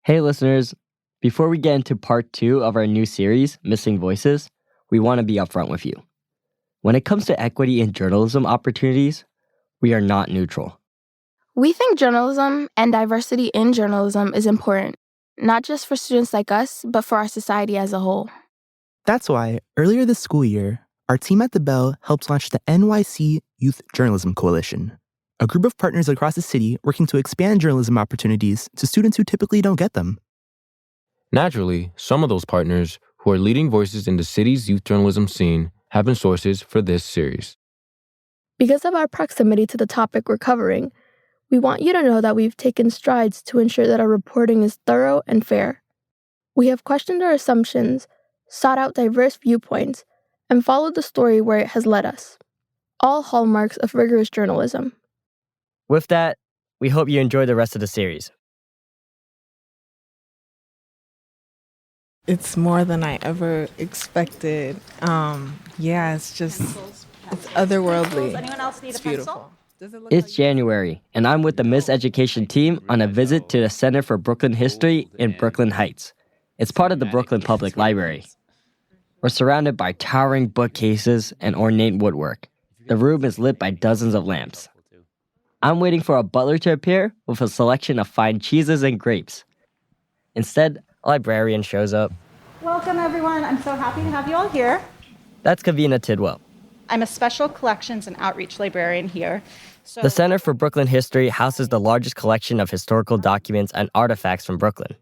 Hey listeners, before we get into part 2 of our new series, Missing Voices, we want to be upfront with you. When it comes to equity in journalism opportunities, we are not neutral. We think journalism and diversity in journalism is important, not just for students like us, but for our society as a whole. That's why, earlier this school year, our team at The Bell helped launch the NYC Youth Journalism Coalition, a group of partners across the city working to expand journalism opportunities to students who typically don't get them. Naturally, some of those partners, who are leading voices in the city's youth journalism scene, have been sources for this series. Because of our proximity to the topic we're covering, we want you to know that we've taken strides to ensure that our reporting is thorough and fair. We have questioned our assumptions, sought out diverse viewpoints, and followed the story where it has led us. All hallmarks of rigorous journalism. With that, we hope you enjoy the rest of the series. It's more than I ever expected. It's otherworldly. It's beautiful. It's January, and I'm with the Miseducation team on a visit to the Center for Brooklyn History in Brooklyn Heights. It's part of the Brooklyn Public Library. We're surrounded by towering bookcases and ornate woodwork. The room is lit by dozens of lamps. I'm waiting for a butler to appear with a selection of fine cheeses and grapes. Instead, a librarian shows up. Welcome, everyone. I'm so happy to have you all here. That's Kavina Tidwell. I'm a special collections and outreach librarian here. The Center for Brooklyn History houses the largest collection of historical documents and artifacts from Brooklyn.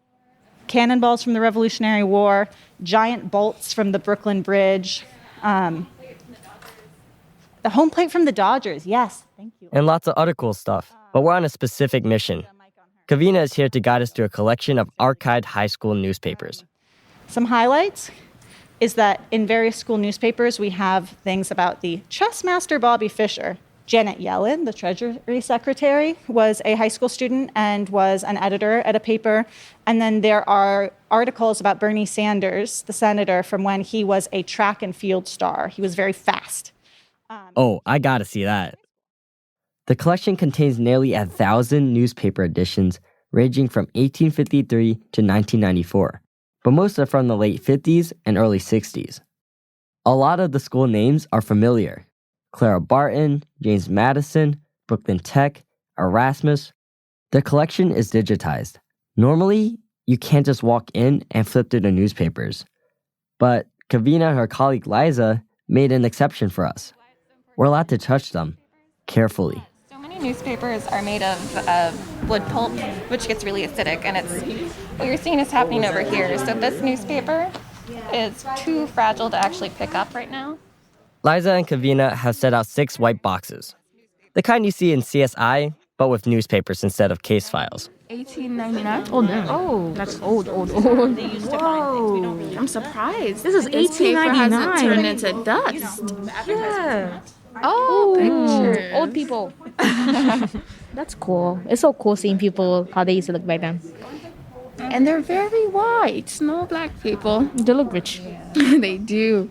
Cannonballs from the Revolutionary War, giant bolts from the Brooklyn Bridge, the home plate from the Dodgers. Yes, thank you. And lots of other cool stuff. But we're on a specific mission. Kavina is here to guide us through a collection of archived high school newspapers. Some highlights is that in various school newspapers, we have things about the chess master Bobby Fischer. Janet Yellen, the Treasury Secretary, was a high school student and was an editor at a paper. And then there are articles about Bernie Sanders, the senator, from when he was a track and field star. He was very fast. I gotta see that. The collection contains nearly 1,000 newspaper editions ranging from 1853 to 1994, but most are from the late 50s and early 60s. A lot of the school names are familiar. Clara Barton, James Madison, Brooklyn Tech, Erasmus. The collection is digitized. Normally, you can't just walk in and flip through the newspapers. But Kavina and her colleague Liza made an exception for us. We're allowed to touch them carefully. So many newspapers are made of wood pulp, which gets really acidic, and it's what you're seeing is happening over here. So this newspaper is too fragile to actually pick up right now. Liza and Kavina have set out 6 white boxes. The kind you see in CSI, but with newspapers instead of case files. 1899? Oh, no. Oh, that's old. They used to find things. We don't really I'm surprised. This is 1899. Hasn't turned into dust. Yeah. Oh, picture. Old people. That's cool. It's so cool seeing people how they used to look back then. And they're very white. No black people. They look rich. They do.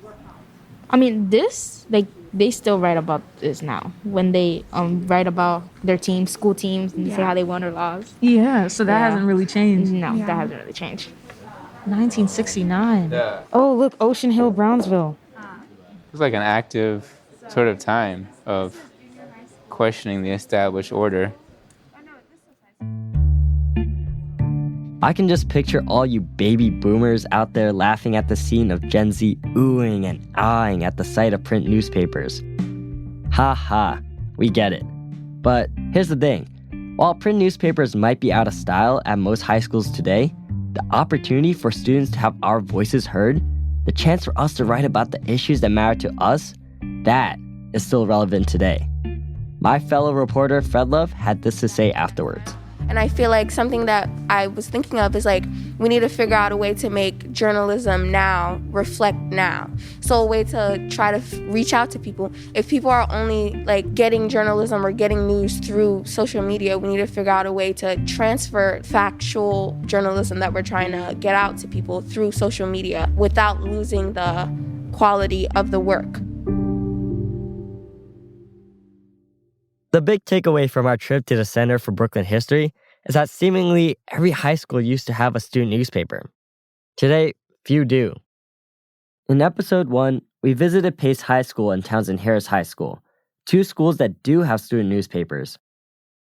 I mean, they still write about this now when they write about their teams, school teams, and say how they won or lost. Yeah, so that hasn't really changed. No, that hasn't really changed. 1969. Yeah. Oh, look, Ocean Hill, Brownsville. It's like an active sort of time of questioning the established order. I can just picture all you baby boomers out there laughing at the scene of Gen Z oohing and ahhing at the sight of print newspapers. Ha ha, we get it. But here's the thing. While print newspapers might be out of style at most high schools today, the opportunity for students to have our voices heard, the chance for us to write about the issues that matter to us, that is still relevant today. My fellow reporter Fred Love had this to say afterwards. And I feel like something that I was thinking of is like, we need to figure out a way to make journalism now reflect now. So a way to try to reach out to people. If people are only like getting journalism or getting news through social media, we need to figure out a way to transfer factual journalism that we're trying to get out to people through social media without losing the quality of the work. The big takeaway from our trip to the Center for Brooklyn History is that seemingly every high school used to have a student newspaper. Today, few do. In episode 1, we visited Pace High School and Townsend Harris High School, two schools that do have student newspapers.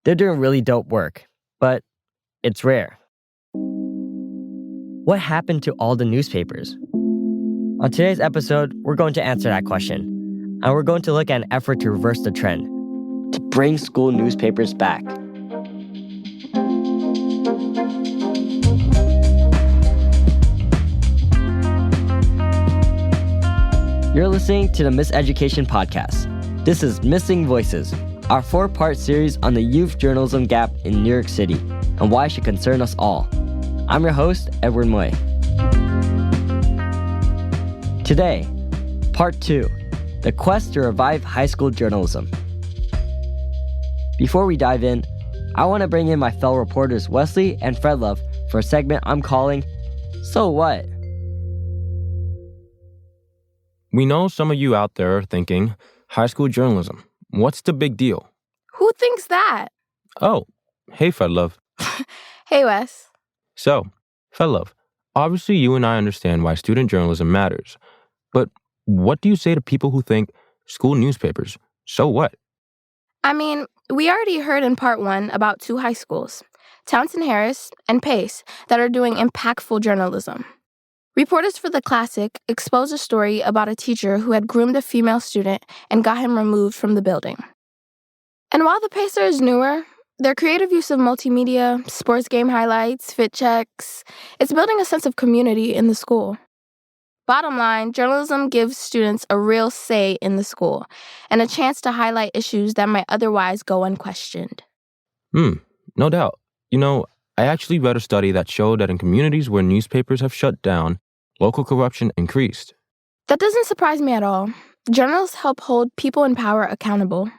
They're doing really dope work, but it's rare. What happened to all the newspapers? On today's episode, we're going to answer that question, and we're going to look at an effort to reverse the trend, to bring school newspapers back. You're listening to the Miseducation podcast. This is Missing Voices, our 4-part series on the youth journalism gap in New York City and why it should concern us all. I'm your host, Edward Moy. Today, part 2, the quest to revive high school journalism. Before we dive in, I want to bring in my fellow reporters Wesley and Fredlove for a segment I'm calling So What? We know some of you out there are thinking, high school journalism, what's the big deal? Who thinks that? Oh, hey, Fredlove. Hey, Wes. So, Fredlove, obviously you and I understand why student journalism matters, but what do you say to people who think school newspapers, so what? I mean, we already heard in part 1 about 2 high schools, Townsend Harris and Pace, that are doing impactful journalism. Reporters for The Classic exposed a story about a teacher who had groomed a female student and got him removed from the building. And while the Pacer is newer, their creative use of multimedia, sports game highlights, fit checks, it's building a sense of community in the school. Bottom line, journalism gives students a real say in the school and a chance to highlight issues that might otherwise go unquestioned. No doubt. You know, I actually read a study that showed that in communities where newspapers have shut down, local corruption increased. That doesn't surprise me at all. Journalists help hold people in power accountable.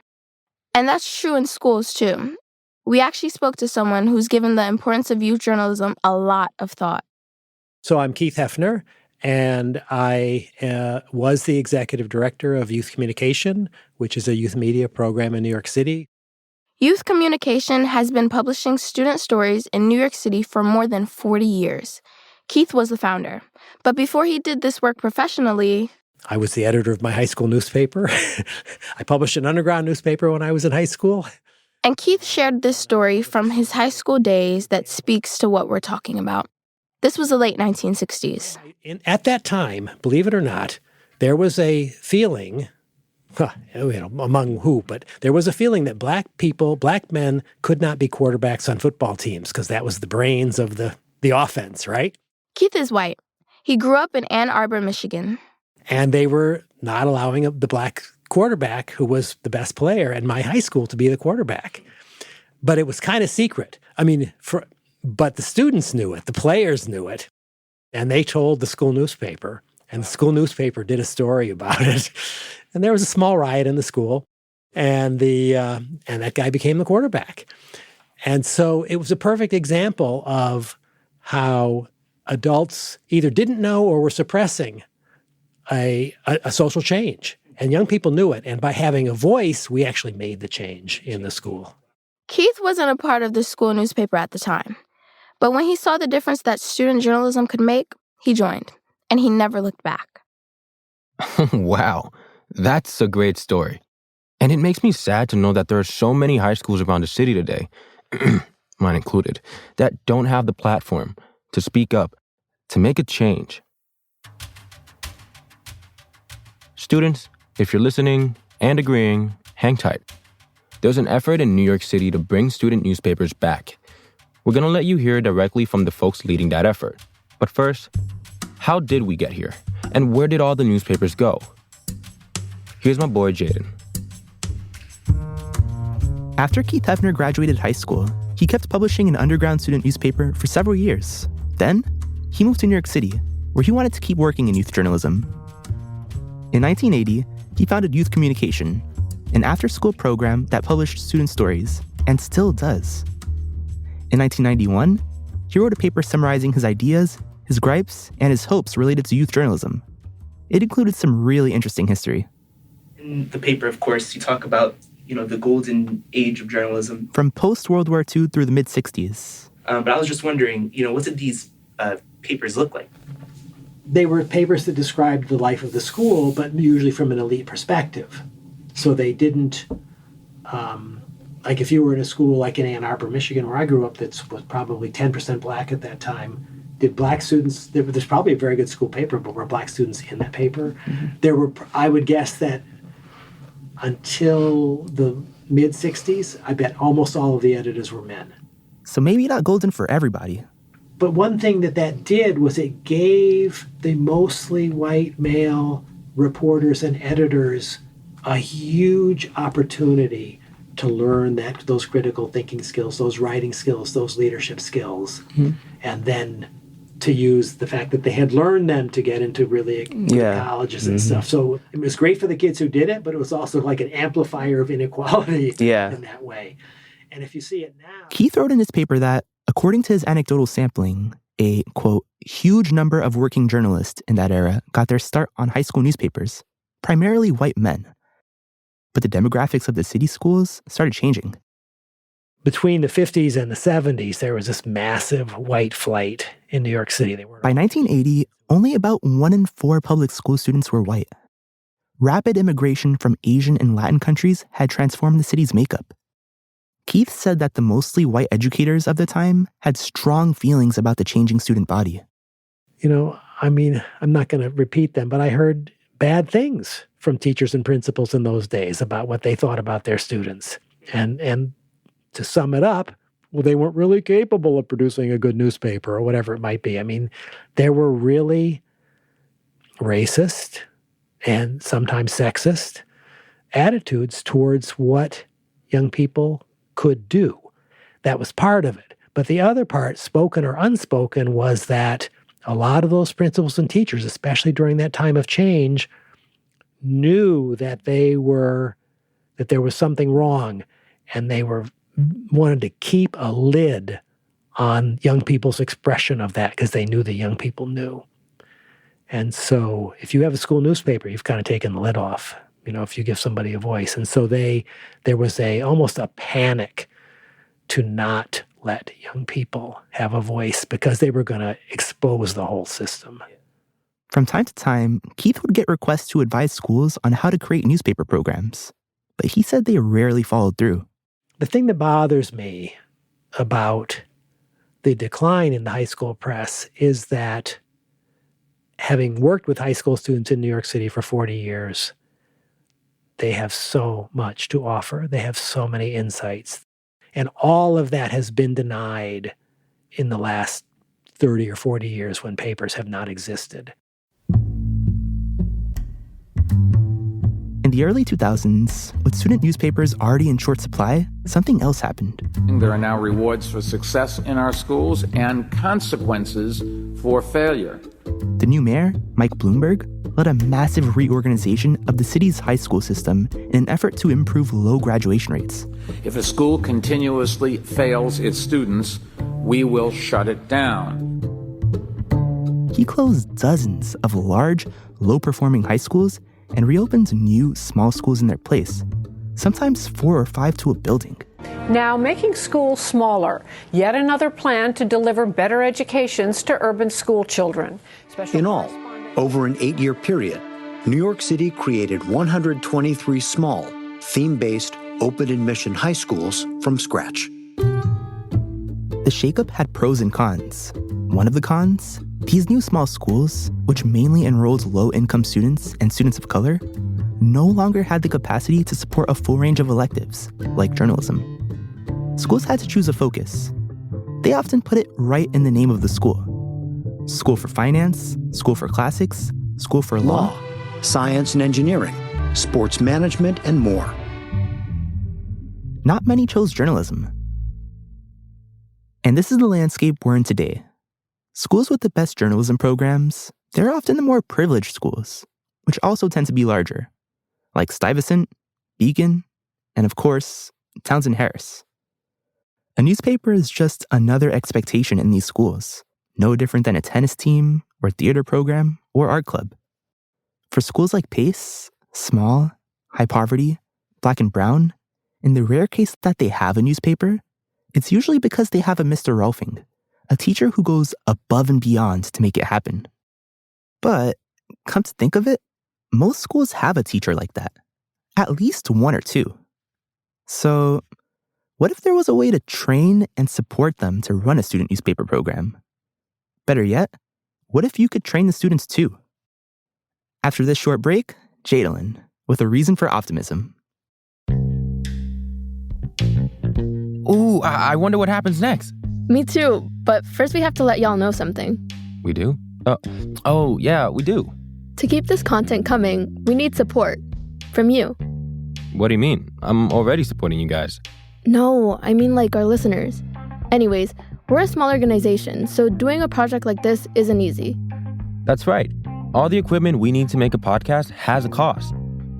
And that's true in schools, too. We actually spoke to someone who's given the importance of youth journalism a lot of thought. So I'm Keith Hefner, and I was the executive director of Youth Communication, which is a youth media program in New York City. Youth Communication has been publishing student stories in New York City for more than 40 years. Keith was the founder. But before he did this work professionally, I was the editor of my high school newspaper. I published an underground newspaper when I was in high school. And Keith shared this story from his high school days that speaks to what we're talking about. This was the late 1960s. At that time, believe it or not, there was a feeling, among who, but there was a feeling that black men could not be quarterbacks on football teams because that was the brains of the offense, right? Keith is white. He grew up in Ann Arbor, Michigan. And they were not allowing the black quarterback, who was the best player in my high school, to be the quarterback. But it was kind of secret. But the students knew it. The players knew it. And they told the school newspaper. And the school newspaper did a story about it. And there was a small riot in the school. And that guy became the quarterback. And so it was a perfect example of how adults either didn't know or were suppressing a social change. And young people knew it. And by having a voice, we actually made the change in the school. Keith wasn't a part of the school newspaper at the time. But when he saw the difference that student journalism could make, he joined. And he never looked back. Wow, that's a great story. And it makes me sad to know that there are so many high schools around the city today, mine included, that don't have the platform to speak up, to make a change. Students, if you're listening and agreeing, hang tight. There's an effort in New York City to bring student newspapers back. We're going to let you hear directly from the folks leading that effort. But first, how did we get here? And where did all the newspapers go? Here's my boy, Jaden. After Keith Hefner graduated high school, he kept publishing an underground student newspaper for several years. Then, he moved to New York City, where he wanted to keep working in youth journalism. In 1980, he founded Youth Communication, an after-school program that published student stories, and still does. In 1991, he wrote a paper summarizing his ideas, his gripes, and his hopes related to youth journalism. It included some really interesting history. In the paper, of course, you talk about the golden age of journalism. From post-World War II through the mid-'60s. But I was just wondering, what did these papers look like? They were papers that described the life of the school, but usually from an elite perspective. So they didn't, like if you were in a school like in Ann Arbor, Michigan, where I grew up, that was probably 10% black at that time. Did black students, there's probably a very good school paper, but were black students in that paper? Mm-hmm. There were, I would guess that until the mid-'60s, I bet almost all of the editors were men. So maybe not golden for everybody. But one thing that did was it gave the mostly white male reporters and editors a huge opportunity to learn those critical thinking skills, those writing skills, those leadership skills, and then to use the fact that they had learned them to get into really good colleges and stuff. So it was great for the kids who did it, but it was also like an amplifier of inequality in that way. And if you see it now... Keith wrote in his paper that, according to his anecdotal sampling, a, quote, huge number of working journalists in that era got their start on high school newspapers, primarily white men. But the demographics of the city schools started changing. Between the 50s and the 70s, there was this massive white flight in New York City. By 1980, only about 1 in 4 public school students were white. Rapid immigration from Asian and Latin countries had transformed the city's makeup. Keith said that the mostly white educators of the time had strong feelings about the changing student body. I'm not going to repeat them, but I heard bad things from teachers and principals in those days about what they thought about their students. And to sum it up, well, they weren't really capable of producing a good newspaper or whatever it might be. There were really racist and sometimes sexist attitudes towards what young people could do. That was part of it. But the other part, spoken or unspoken, was that a lot of those principals and teachers, especially during that time of change, knew that there was something wrong, and they wanted to keep a lid on young people's expression of that because they knew the young people knew. And so if you have a school newspaper, you've kind of taken the lid off, if you give somebody a voice. And so there was almost a panic to not let young people have a voice because they were going to expose the whole system. From time to time, Keith would get requests to advise schools on how to create newspaper programs, but he said they rarely followed through. The thing that bothers me about the decline in the high school press is that, having worked with high school students in New York City for 40 years, they have so much to offer. They have so many insights. And all of that has been denied in the last 30 or 40 years when papers have not existed. In the early 2000s, with student newspapers already in short supply, something else happened. There are now rewards for success in our schools and consequences for failure. The new mayor, Mike Bloomberg, led a massive reorganization of the city's high school system in an effort to improve low graduation rates. If a school continuously fails its students, we will shut it down. He closed dozens of large, low-performing high schools and reopened new, small schools in their place, sometimes 4 or 5 to a building. Now making schools smaller, yet another plan to deliver better educations to urban school children. In all, over an 8-year period, New York City created 123 small, theme-based, open admission high schools from scratch. The shakeup had pros and cons. One of the cons, these new small schools, which mainly enrolled low-income students and students of color, no longer had the capacity to support a full range of electives, like journalism. Schools had to choose a focus. They often put it right in the name of the school. School for finance, school for classics, school for law, science and engineering, sports management, and more. Not many chose journalism. And this is the landscape we're in today. Schools with the best journalism programs, they're often the more privileged schools, which also tend to be larger, like Stuyvesant, Beacon, and of course, Townsend Harris. A newspaper is just another expectation in these schools, no different than a tennis team or theater program or art club. For schools like Pace, small, high poverty, black and brown, In the rare case that they have a newspaper, it's usually because they have a Mr. Rolfing, a teacher who goes above and beyond to make it happen. But, come to think of it, most schools have a teacher like that. At least one or two. So, what if there was a way to train and support them to run a student newspaper program? Better yet, what if you could train the students too? After this short break, Jadalyn, with a reason for optimism. Ooh, I wonder what happens next. Me too, but first we have to let y'all know something. We do? Oh, yeah, we do. To keep this content coming, we need support. From you. What do you mean? I'm already supporting you guys. No, I mean like our listeners. Anyways, we're a small organization, so doing a project like this isn't easy. That's right. All the equipment we need to make a podcast has a cost.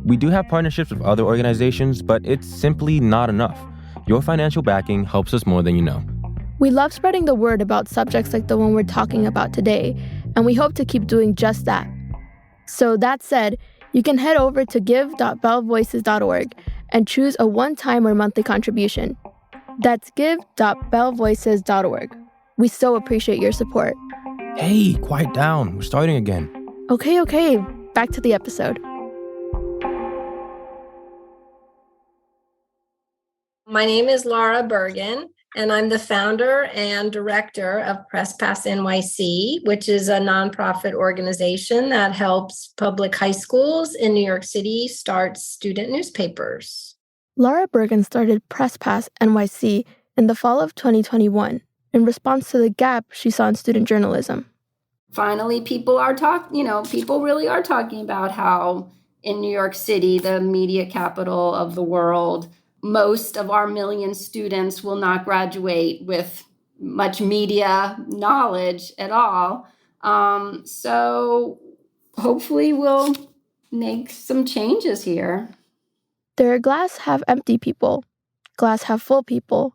We do have partnerships with other organizations, but it's simply not enough. Your financial backing helps us more than you know. We love spreading the word about subjects like the one we're talking about today, and we hope to keep doing just that. So that said, you can head over to give.bellvoices.org and choose a one-time or monthly contribution. That's give.bellvoices.org. We so appreciate your support. Hey, quiet down. We're starting again. Okay. Back to the episode. My name is Laura Bergen, and I'm the founder and director of Press Pass NYC, which is a nonprofit organization that helps public high schools in New York City start student newspapers. Laura Bergen started Press Pass NYC in the fall of 2021 in response to the gap she saw in student journalism. Finally, people really are talking about how in New York City, the media capital of the world, most of our million students will not graduate with much media knowledge at all. So hopefully we'll make some changes here. There are glass half empty people, glass half full people,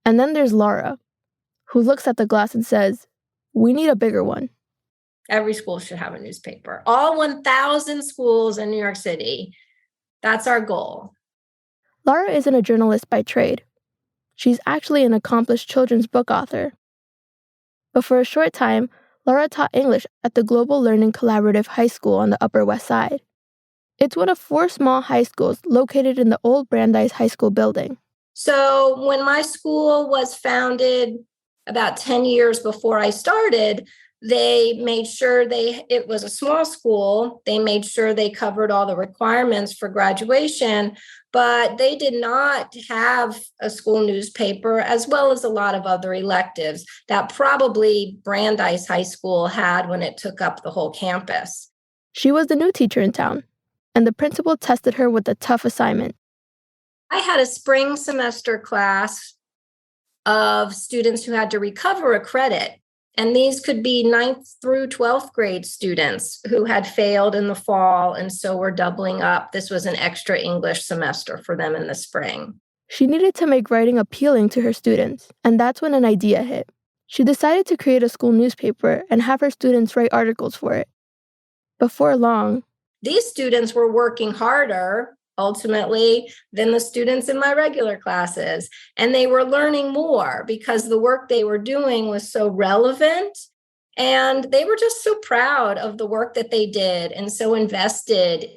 and then there's Laura, who looks at the glass and says, "We need a bigger one." Every school should have a newspaper. All 1,000 schools in New York City. That's our goal. Laura isn't a journalist by trade. She's actually an accomplished children's book author. But for a short time, Laura taught English at the Global Learning Collaborative High School on the Upper West Side. It's one of 4 small high schools located in the old Brandeis High School building. So when my school was founded about 10 years before I started, they made sure it was a small school. They made sure they covered all the requirements for graduation, but they did not have a school newspaper, as well as a lot of other electives that probably Brandeis High School had when it took up the whole campus. She was the new teacher in town, and the principal tested her with a tough assignment. I had a spring semester class of students who had to recover a credit. And these could be 9th through 12th grade students who had failed in the fall and so were doubling up. This was an extra English semester for them in the spring. She needed to make writing appealing to her students, and that's when an idea hit. She decided to create a school newspaper and have her students write articles for it. Before long, these students were working harder, ultimately, than the students in my regular classes. And they were learning more because the work they were doing was so relevant. And they were just so proud of the work that they did and so invested.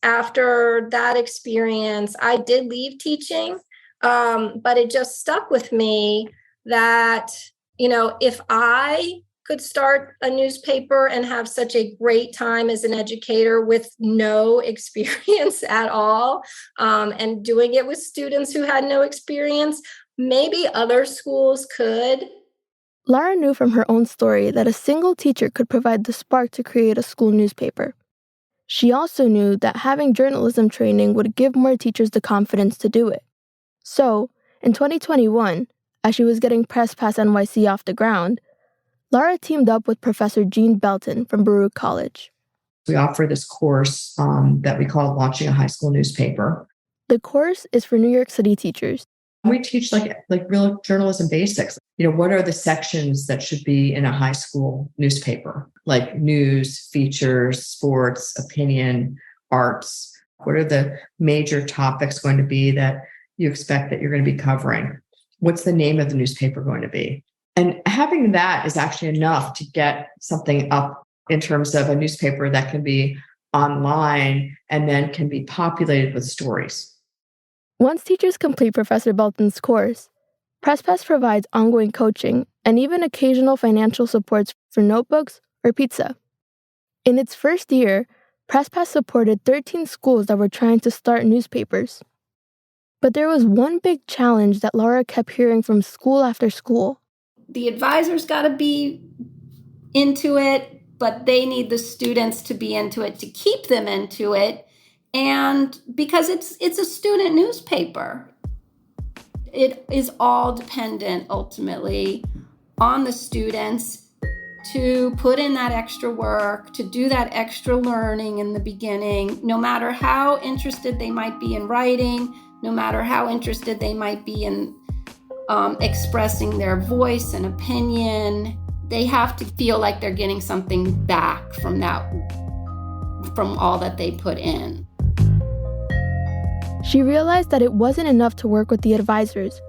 After that experience, I did leave teaching, but it just stuck with me that, if I could start a newspaper and have such a great time as an educator with no experience at all, and doing it with students who had no experience, maybe other schools could. Laura knew from her own story that a single teacher could provide the spark to create a school newspaper. She also knew that having journalism training would give more teachers the confidence to do it. So, in 2021, as she was getting Press Pass NYC off the ground, Laura teamed up with Professor Jean Belton from Baruch College. We offer this course that we call Launching a High School Newspaper. The course is for New York City teachers. We teach like real journalism basics. What are the sections that should be in a high school newspaper? Like news, features, sports, opinion, arts. What are the major topics going to be that you expect that you're going to be covering? What's the name of the newspaper going to be? And having that is actually enough to get something up in terms of a newspaper that can be online and then can be populated with stories. Once teachers complete Professor Belton's course, Press Pass provides ongoing coaching and even occasional financial supports for notebooks or pizza. In its first year, Press Pass supported 13 schools that were trying to start newspapers. But there was one big challenge that Laura kept hearing from school after school. The advisors got to be into it, but they need the students to be into it to keep them into it. And because it's a student newspaper, it is all dependent ultimately on the students to put in that extra work, to do that extra learning in the beginning, no matter how interested they might be in writing, no matter how interested they might be in expressing their voice and opinion. They have to feel like they're getting something back from all that they put in. She realized that it wasn't enough to work with the advisors.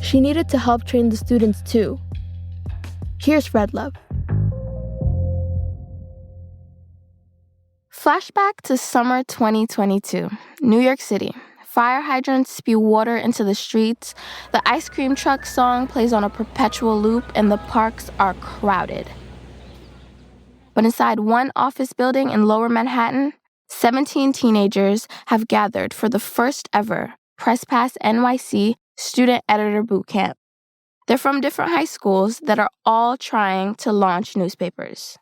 She needed to help train the students too. Here's Fred Love. Flashback to summer 2022, New York City. Fire hydrants spew water into the streets, the ice cream truck song plays on a perpetual loop, and the parks are crowded. But inside one office building in Lower Manhattan, 17 teenagers have gathered for the first ever Press Pass NYC Student Editor Boot Camp. They're from different high schools that are all trying to launch newspapers.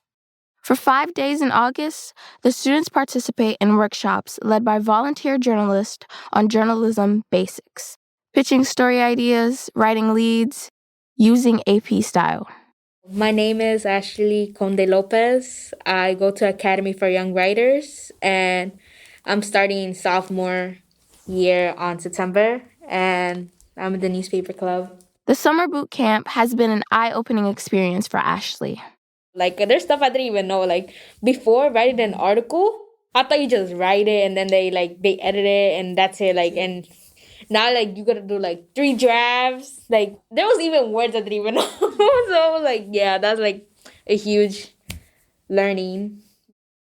For 5 days in August, the students participate in workshops led by volunteer journalists on journalism basics, pitching story ideas, writing leads, using AP style. My name is Ashley Conde Lopez. I go to Academy for Young Writers, and I'm starting sophomore year on September, and I'm in the newspaper club. The summer boot camp has been an eye-opening experience for Ashley. Like, there's stuff I didn't even know. Like, before writing an article, I thought you just write it and then they edit it and that's it. Like, and now, like, you gotta do, 3 drafts. Like, there was even words I didn't even know. So I was like, yeah, that's, a huge learning.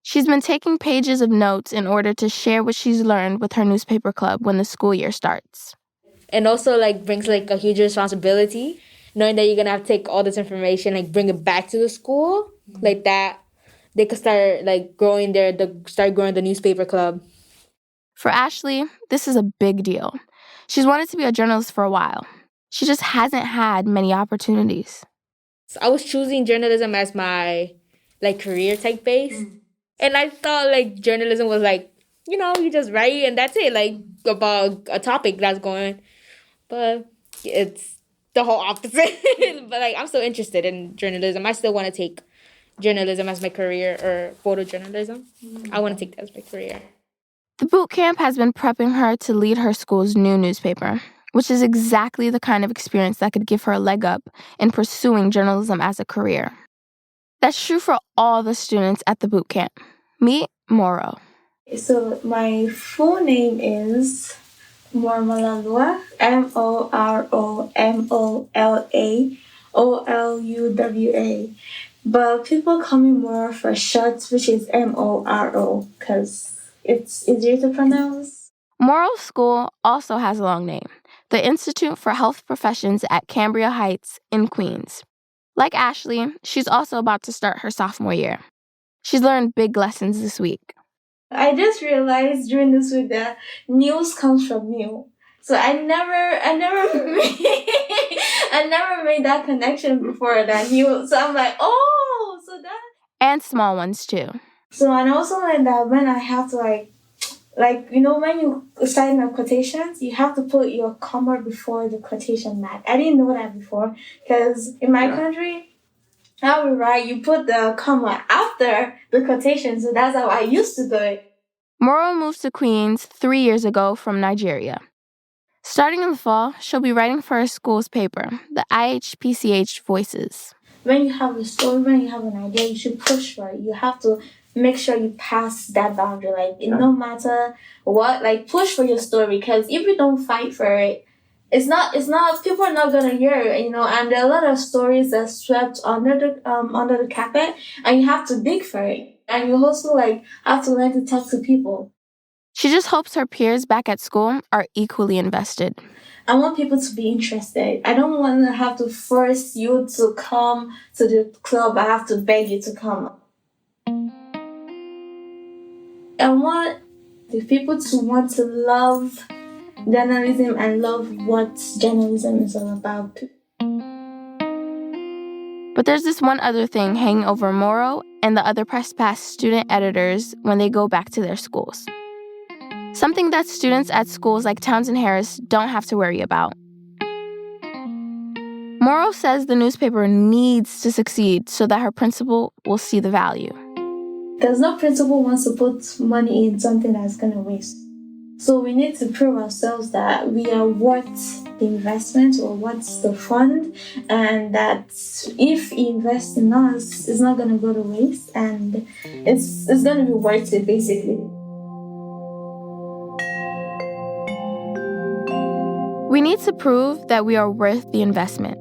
She's been taking pages of notes in order to share what she's learned with her newspaper club when the school year starts. And also, brings, a huge responsibility, knowing that you're going to have to take all this information, bring it back to the school, like that. They could start, growing the newspaper club. For Ashley, this is a big deal. She's wanted to be a journalist for a while. She just hasn't had many opportunities. So I was choosing journalism as my, career type base. And I thought, journalism was, you just write and that's it, about a topic that's going. But it's the whole opposite. But, I'm so interested in journalism. I still want to take journalism as my career, or photojournalism. I want to take that as my career. The boot camp has been prepping her to lead her school's new newspaper, which is exactly the kind of experience that could give her a leg up in pursuing journalism as a career. That's true for all the students at the boot camp. Meet Moro. So my full name is Mormolalua, Moromolaoluwa. But people call me Moro for short, which is Moro, because it's easier to pronounce. Moro's school also has a long name, the Institute for Health Professions at Cambria Heights in Queens. Like Ashley, she's also about to start her sophomore year. She's learned big lessons this week. I just realized during this week that news comes from new. So I never made that connection before that news. So I'm like, oh, so that. And small ones too. So and also like that when I have to when you sign the quotations, you have to put your comma before the quotation mark. I didn't know that before because in my country, how we write, you put the comma after the quotation. So that's how I used to do it. Moro moved to Queens 3 years ago from Nigeria. Starting in the fall, she'll be writing for her school's paper, the IHPCH Voices. When you have a story, when you have an idea, you should push for it. You have to make sure you pass that boundary. Like, no matter what, like, push for your story. Because if you don't fight for it, it's not, people are not gonna hear it, and there are a lot of stories that swept under the carpet, and you have to dig for it. And you also, like, have to learn to talk to people. She just hopes her peers back at school are equally invested. I want people to be interested. I don't want to have to force you to come to the club. I have to beg you to come. I want the people to want to love journalism and love what journalism is all about. But there's this one other thing hanging over Morrow and the other Press Pass student editors when they go back to their schools. Something that students at schools like Townsend Harris don't have to worry about. Morrow says the newspaper needs to succeed so that her principal will see the value. There's no principal wants to put money in something that's going to waste. So we need to prove ourselves that we are worth the investment or worth the fund, and that if you invest in us, it's not going to go to waste, and it's going to be worth it, basically. We need to prove that we are worth the investment.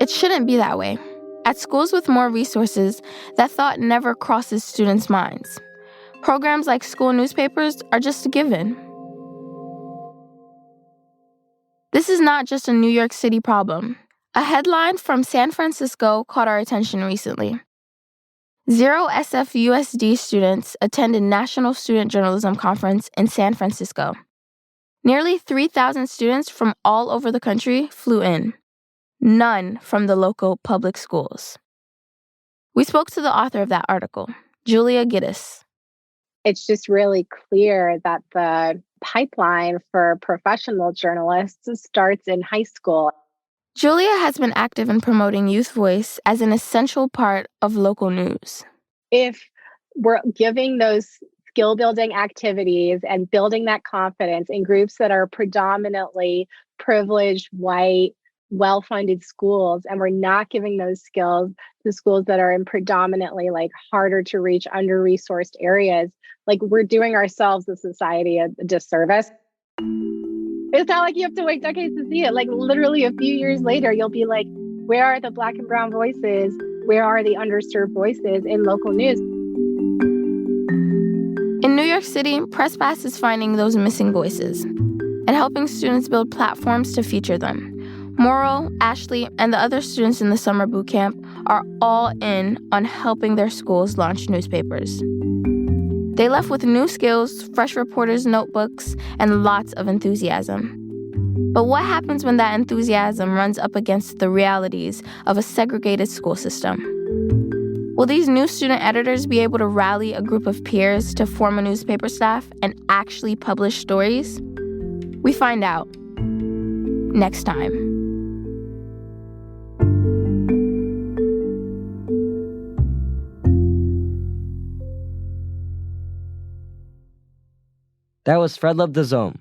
It shouldn't be that way. At schools with more resources, that thought never crosses students' minds. Programs like school newspapers are just a given. This is not just a New York City problem. A headline from San Francisco caught our attention recently. 0 SFUSD students attended National Student Journalism Conference in San Francisco. Nearly 3,000 students from all over the country flew in. None from the local public schools. We spoke to the author of that article, Julia Giddis. It's just really clear that the pipeline for professional journalists starts in high school. Julia has been active in promoting youth voice as an essential part of local news. If we're giving those skill-building activities and building that confidence in groups that are predominantly privileged, white, well-funded schools, and we're not giving those skills to schools that are in predominantly like harder to reach, under-resourced areas, like we're doing ourselves, the society, a disservice. It's not like you have to wait decades to see it. Like literally a few years later, you'll be like, where are the Black and brown voices? Where are the underserved voices in local news? In New York City, Press Pass is finding those missing voices and helping students build platforms to feature them. Morrow, Ashley, and the other students in the summer boot camp are all in on helping their schools launch newspapers. They left with new skills, fresh reporters' notebooks, and lots of enthusiasm. But what happens when that enthusiasm runs up against the realities of a segregated school system? Will these new student editors be able to rally a group of peers to form a newspaper staff and actually publish stories? We find out next time. That was Fred Love Dazome.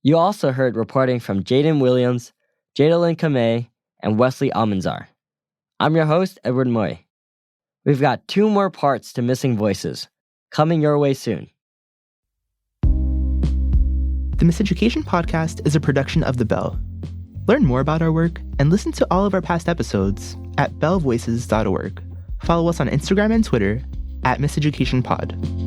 You also heard reporting from Jaden Williams, Jadalyn Kamei, and Wesley Almanzar. I'm your host, Edward Moy. We've got 2 more parts to Missing Voices, coming your way soon. The Miseducation podcast is a production of The Bell. Learn more about our work and listen to all of our past episodes at bellvoices.org. Follow us on Instagram and Twitter at miseducationpod.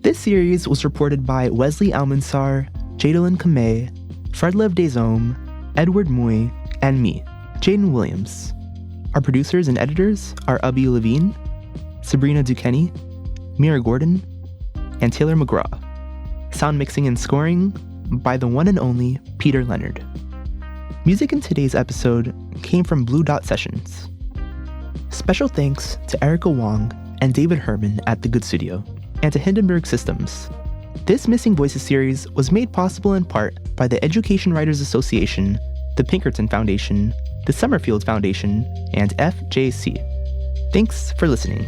This series was reported by Wesley Almanzar, Jadalyn Kamei, Fred Love Dazome, Edward Moy, and me, Jaden Williams. Our producers and editors are Abby Levine, Sabrina Duquesne, Mira Gordon, and Taylor McGraw. Sound mixing and scoring by the one and only Peter Leonard. Music in today's episode came from Blue Dot Sessions. Special thanks to Erica Wong and David Herman at The Good Studio, and to Hindenburg Systems. This Missing Voices series was made possible in part by the Education Writers Association, the Pinkerton Foundation, the Summerfield Foundation, and FJC. Thanks for listening.